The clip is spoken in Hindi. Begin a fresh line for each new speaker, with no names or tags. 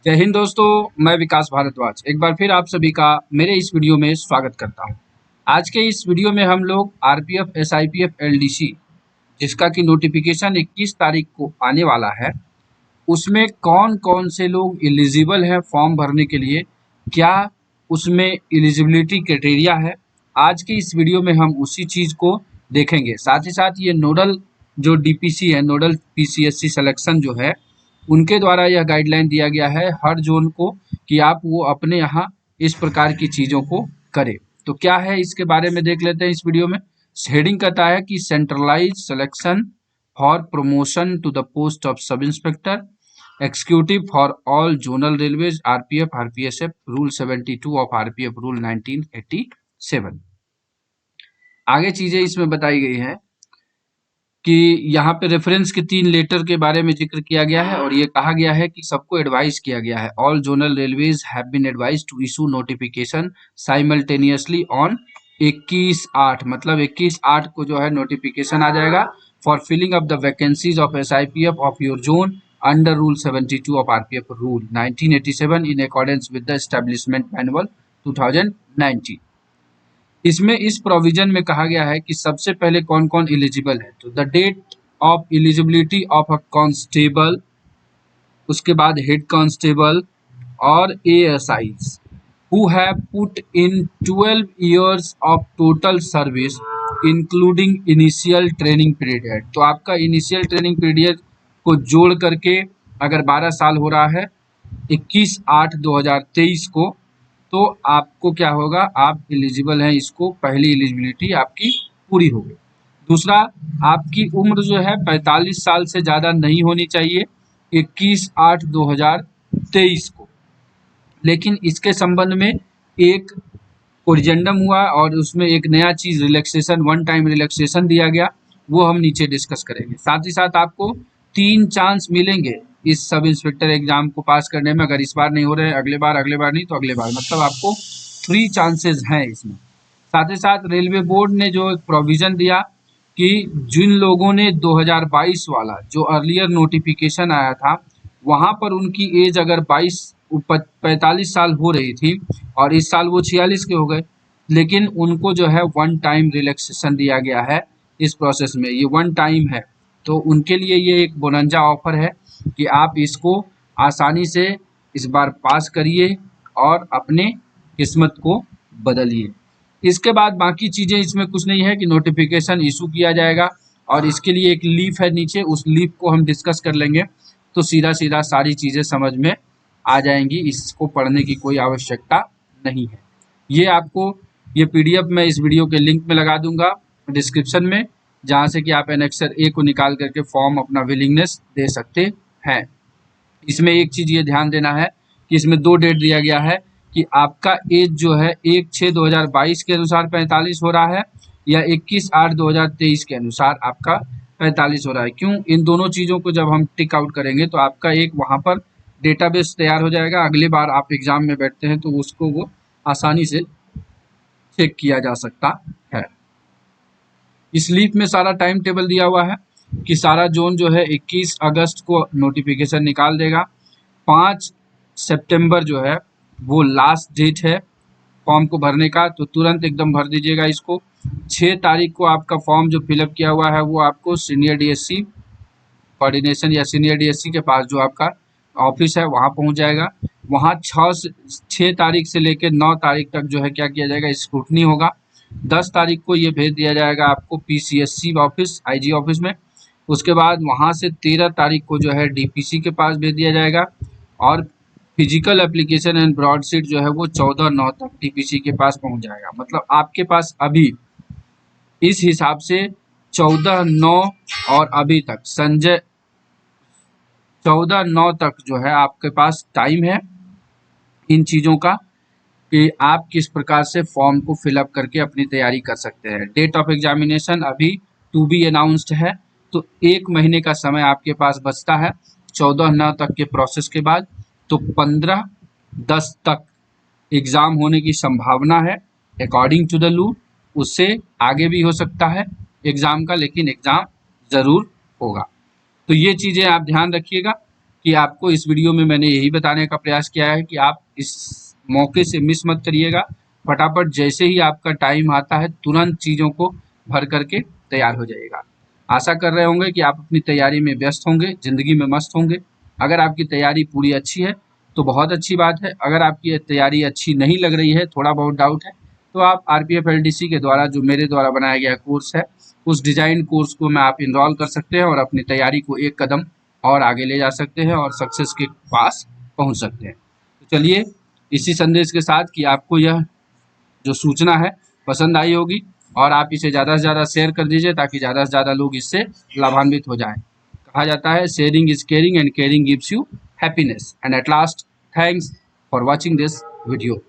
जय हिंद दोस्तों, मैं विकास भारद्वाज एक बार फिर आप सभी का मेरे इस वीडियो में स्वागत करता हूं। आज के इस वीडियो में हम लोग आरपीएफ, एसआईपीएफ, एलडीसी जिसका कि नोटिफिकेशन 21 तारीख को आने वाला है, उसमें कौन कौन से लोग एलिजिबल हैं फॉर्म भरने के लिए, क्या उसमें एलिजिबिलिटी क्राइटेरिया है। आज के इस वीडियो में हम उसी चीज़ को देखेंगे। साथ ही साथ ये नोडल जो डीपीसी है, नोडल पीसीएससी सिलेक्शन जो है, उनके द्वारा यह गाइडलाइन दिया गया है हर जोन को कि आप वो अपने यहाँ इस प्रकार की चीज़ों को करें। तो क्या है इसके बारे में देख लेते हैं इस वीडियो में। हेडिंग कहता है कि centralized selection for promotion to the post of sub inspector executive for all zonal railways RPF RPSF rule 72 of RPF rule 1987। आगे चीजें इसमें बताई गई हैं कि यहाँ पे रेफरेंस के 3 लेटर के बारे में जिक्र किया गया है और ये कहा गया है कि सबको एडवाइस किया गया है। All zonal railways have been advise to issue notification simultaneously on 21/8, मतलब 21/8 को जो है नोटिफिकेशन आ जाएगा for filling up the vacancies of SIPF of your zone under rule 72 of RPF rule 1987 in accordance with the establishment manual 2019। इसमें इस प्रोविजन में कहा गया है कि सबसे पहले कौन कौन एलिजिबल है। तो the date of eligibility of a constable, उसके बाद हेड कांस्टेबल और ASIs who have put in 12 years of total service including initial training period. तो आपका इनिशियल ट्रेनिंग पीरियड को जोड़ करके अगर 12 साल हो रहा है 21/8/2023 को, तो आपको क्या होगा, आप एलिजिबल हैं, इसको पहली एलिजिबिलिटी आपकी पूरी होगी। दूसरा, आपकी उम्र जो है 45 साल से ज़्यादा नहीं होनी चाहिए 21/8/2023 को। लेकिन इसके संबंध में एक कोरिजेंडम हुआ और उसमें एक नया चीज़ रिलैक्सेशन, वन टाइम रिलैक्सेशन दिया गया, वो हम नीचे डिस्कस करेंगे। साथ ही साथ आपको 3 चांस मिलेंगे इस सब इंस्पेक्टर एग्जाम को पास करने में। अगर इस बार नहीं हो रहे हैं, अगले बार नहीं तो अगले बार, मतलब आपको 3 चांसेस हैं इसमें। साथ ही साथ रेलवे बोर्ड ने जो एक प्रोविज़न दिया कि जिन लोगों ने 2022 वाला जो अर्लियर नोटिफिकेशन आया था, वहाँ पर उनकी एज अगर 45 साल हो रही थी और इस साल वो 46 के हो गए, लेकिन उनको जो है वन टाइम रिलैक्सेशन दिया गया है इस प्रोसेस में। ये वन टाइम है, तो उनके लिए ये एक बोनंजा ऑफर है कि आप इसको आसानी से इस बार पास करिए और अपने किस्मत को बदलिए। इसके बाद बाकी चीज़ें इसमें कुछ नहीं है कि नोटिफिकेशन इशू किया जाएगा और इसके लिए एक लीफ है नीचे, उस लीफ को हम डिस्कस कर लेंगे तो सीधा सीधा सारी चीज़ें समझ में आ जाएंगी। इसको पढ़ने की कोई आवश्यकता नहीं है। ये आपको ये पीडीएफ मैं इस वीडियो के लिंक में लगा दूंगा डिस्क्रिप्शन में, जहाँ से कि आप एनेक्सर ए को निकाल करके फॉर्म अपना विलिंगनेस दे सकते हैं। इसमें एक चीज़ ये ध्यान देना है कि इसमें 2 डेट दिया गया है कि आपका एज जो है 1/6/2022 के अनुसार 45 हो रहा है या 21/8/2023 के अनुसार आपका 45 हो रहा है। क्यों? इन दोनों चीज़ों को जब हम टिक आउट करेंगे तो आपका एक वहाँ पर डेटाबेस तैयार हो जाएगा। अगली बार आप एग्ज़ाम में बैठते हैं तो उसको वो आसानी से चेक किया जा सकता है। इस लीफ में सारा टाइम टेबल दिया हुआ है कि सारा जोन जो है 21 अगस्त को नोटिफिकेशन निकाल देगा। 5 सितंबर जो है वो लास्ट डेट है फॉर्म को भरने का, तो तुरंत एकदम भर दीजिएगा इसको। 6 तारीख को आपका फॉर्म जो फिलअप किया हुआ है वो आपको सीनियर डीएससी कोऑर्डिनेशन या सीनियर डीएससी के पास जो आपका ऑफिस है वहाँ पहुँच जाएगा। वहाँ 6 तारीख से लेकर 9 तारीख तक जो है क्या किया जाएगा, स्क्रूटनी होगा। 10 तारीख को ये भेज दिया जाएगा आपको पीसीएससी ऑफिस, आईजी ऑफिस में। उसके बाद वहाँ से 13 तारीख को जो है डीपीसी के पास भेज दिया जाएगा और फिजिकल एप्लीकेशन एंड ब्रॉडशीट जो है वो 14/9 तक डीपीसी के पास पहुँच जाएगा। मतलब आपके पास अभी इस हिसाब से 14/9 और अभी तक 14/9 तक जो है आपके पास टाइम है इन चीज़ों का कि आप किस प्रकार से फॉर्म को फिलअप करके अपनी तैयारी कर सकते हैं। डेट ऑफ एग्जामिनेशन अभी टू बी अनाउंस्ड है, तो 1 महीने का समय आपके पास बचता है 14/9 तक के प्रोसेस के बाद। तो 15/10 तक एग्ज़ाम होने की संभावना है अकॉर्डिंग टू द रूल। उससे आगे भी हो सकता है एग्ज़ाम का, लेकिन एग्ज़ाम ज़रूर होगा। तो ये चीज़ें आप ध्यान रखिएगा कि आपको इस वीडियो में मैंने यही बताने का प्रयास किया है कि आप इस मौके से मिस मत करिएगा। फटाफट जैसे ही आपका टाइम आता है तुरंत चीज़ों को भर करके तैयार हो जाइएगा। आशा कर रहे होंगे कि आप अपनी तैयारी में व्यस्त होंगे, ज़िंदगी में मस्त होंगे। अगर आपकी तैयारी पूरी अच्छी है तो बहुत अच्छी बात है। अगर आपकी तैयारी अच्छी नहीं लग रही है, थोड़ा बहुत डाउट है, तो आप आरपीएफ एलडीसी के द्वारा जो मेरे द्वारा बनाया गया कोर्स है, उस डिज़ाइन कोर्स को में आप इनरोल कर सकते हैं और अपनी तैयारी को एक कदम और आगे ले जा सकते हैं और सक्सेस के पास पहुंच सकते हैं। तो चलिए इसी संदेश के साथ कि आपको यह जो सूचना है पसंद आई होगी और आप इसे ज़्यादा से ज़्यादा शेयर कर दीजिए ताकि ज़्यादा से ज़्यादा लोग इससे लाभान्वित हो जाएं। कहा जाता है sharing is caring and caring gives you happiness. And at last, thanks for watching this video.